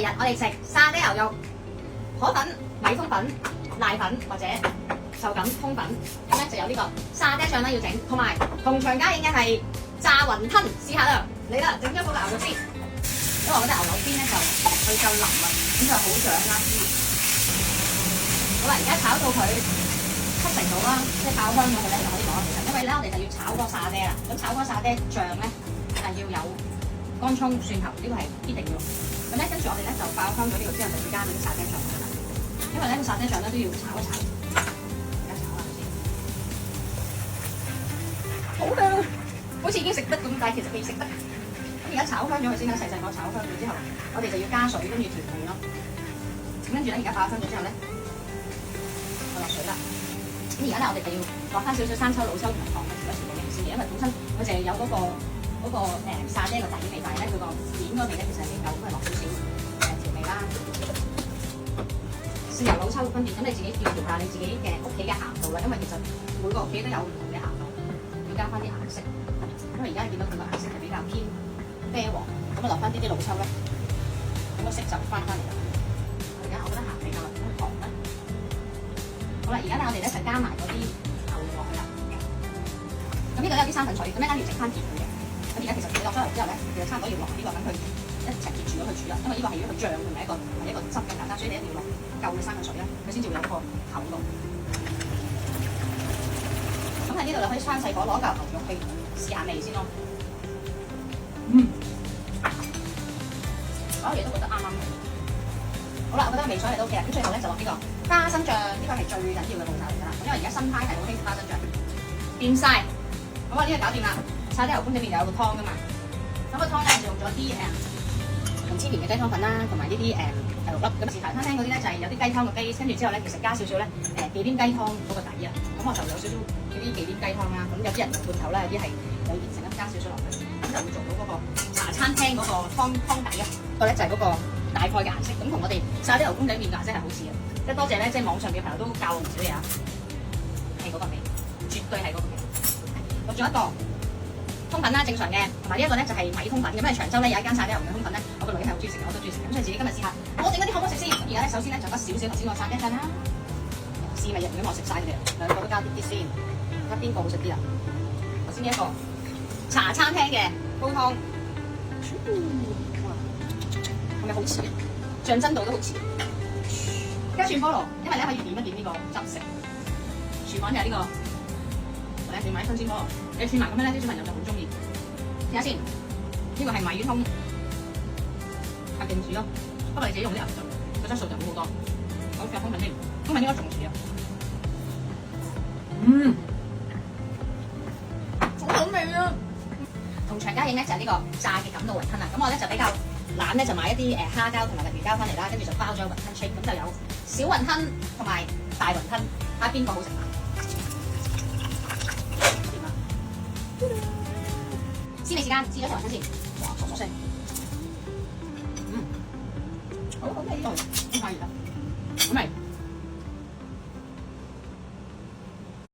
期日我哋食沙爹牛肉、河粉、米通粉、瀨粉或者就咁通粉，咁咧就有呢個沙爹醬啦要整，同埋同場加映嘅係炸雲吞，試下啦，嚟啦，整咗個牛肉先，因為我覺得牛肉邊咧就佢夠腍啊，咁就好掌啦。好啦，而家炒到佢70%到啦，即係爆香咗佢咧就可以攞啦。其實因為咧我哋就要炒嗰個沙爹啦，咁炒嗰個沙爹醬咧係要有乾葱、蒜頭，呢個係必定要。咁咧跟住我哋咧就爆香咗呢個之後，就會加嗰啲沙爹醬落去啦。因為咧個沙爹醬咧都要炒一炒，而家炒下先。好香，好似已經食得咁，但係其實未食得。咁而家炒香咗佢先啦，細細個炒香咗之後，我哋就要加水跟住調味咯。咁跟住咧而家爆香咗之後咧，我落水啦。咁而家咧我哋就要落翻少少生抽、老抽同埋糖去調一調個味先，因為本身佢淨係有嗰個沙爹個底味，但係咧佢個面嗰味咧其實已經有，咁咪落少少調味啦。豉油老抽分別，咁你自己調下你自己嘅屋企嘅鹹度啦，因為其實每個屋企都有唔同嘅鹹度，要加翻啲顏色。因為而家見到佢個顏色係比較偏啡黃，咁啊落翻啲老抽咧，咁個色就翻嚟啦。而家我覺得鹹味夠啦，咁糖咧，好啦，而家咧我哋咧就加埋嗰啲牛肉落去啦。咁呢度有啲生粉水，咁一陣要整翻甜佢嘅。咁而家其實你落咗嚟之後咧，其實差唔多要落呢個等佢一齊結住咗佢煮啦，因為呢個係一個醬，唔係一個汁咁簡單，所以你一定要落夠嘅生粉水咧，佢先至會有個口度。咁喺呢度就可以生細火攞嚿牛肉去試下味先咯。所有嘢都覺得啱啱好。好啦，我覺得味水係都 OK 啦。咁最後咧就落呢個花生醬，呢個係最緊要嘅步驟嚟㗎啦。咁因為而家新派係好興食花生醬，掂晒。咁我呢個搞掂啦。沙爹牛公仔麵就有個湯㗎嘛，咁個湯咧就用咗啲紅芝蓮嘅雞湯粉啦，同埋呢啲牛肉粒。咁時茶餐廳嗰啲咧就係有啲雞湯嘅 base，跟住之後咧其實加少少咧忌廉雞湯嗰個底啊。咁我就有少少嗰啲忌廉雞湯啦。咁有啲人用罐頭啦，有啲係有現成咁加少少落去，咁就會做到嗰個茶餐廳嗰個湯底啊。個咧就係嗰個大概嘅顏色，咁同我哋沙爹牛公仔麵嘅顏色係好似嘅。即係多謝咧，即係網上嘅朋友都教我唔少嘢啊，係嗰個味，絕對係嗰個味。仲有一個通粉啦，正常嘅，同埋呢一個咧就係米通粉。咁喺長洲咧有一間沙爹牛嘅通粉咧，我個女係好中意食嘅，我都中意食。咁所以自己今日試下，我整嗰啲可唔可以食先？咁而家咧首先咧就加少少頭先個沙爹醬啦，試味人如果我食晒佢哋，兩個都加啲啲先，睇下邊個好食啲啦。頭先呢一個茶餐廳嘅煲湯，哇，係咪好似？醬真度都好似。加蒜菠蘿，因為咧可以點一點呢個汁食。廚房就係呢個。你買新鮮菠蘿，你串埋咁樣咧，啲小朋友就好中意。睇下先，呢個係米通合勁煮咯，不過你自己用啲牛汁，個質素就好好多。我試下通粉先，通粉應該仲似啊。好好味啊！同場加映咧就係呢個炸嘅感到雲吞啦。咁我咧就比較懶咧，就買一啲蝦膠同埋鯪魚膠翻嚟啦，跟住就包咗雲吞 shake， 咁就有小雲吞同埋大雲吞，睇下邊個好食啊！試味時間，試咗條雲吞先，哇，嗦嗦聲，好好味喎，好快熱啦，好味。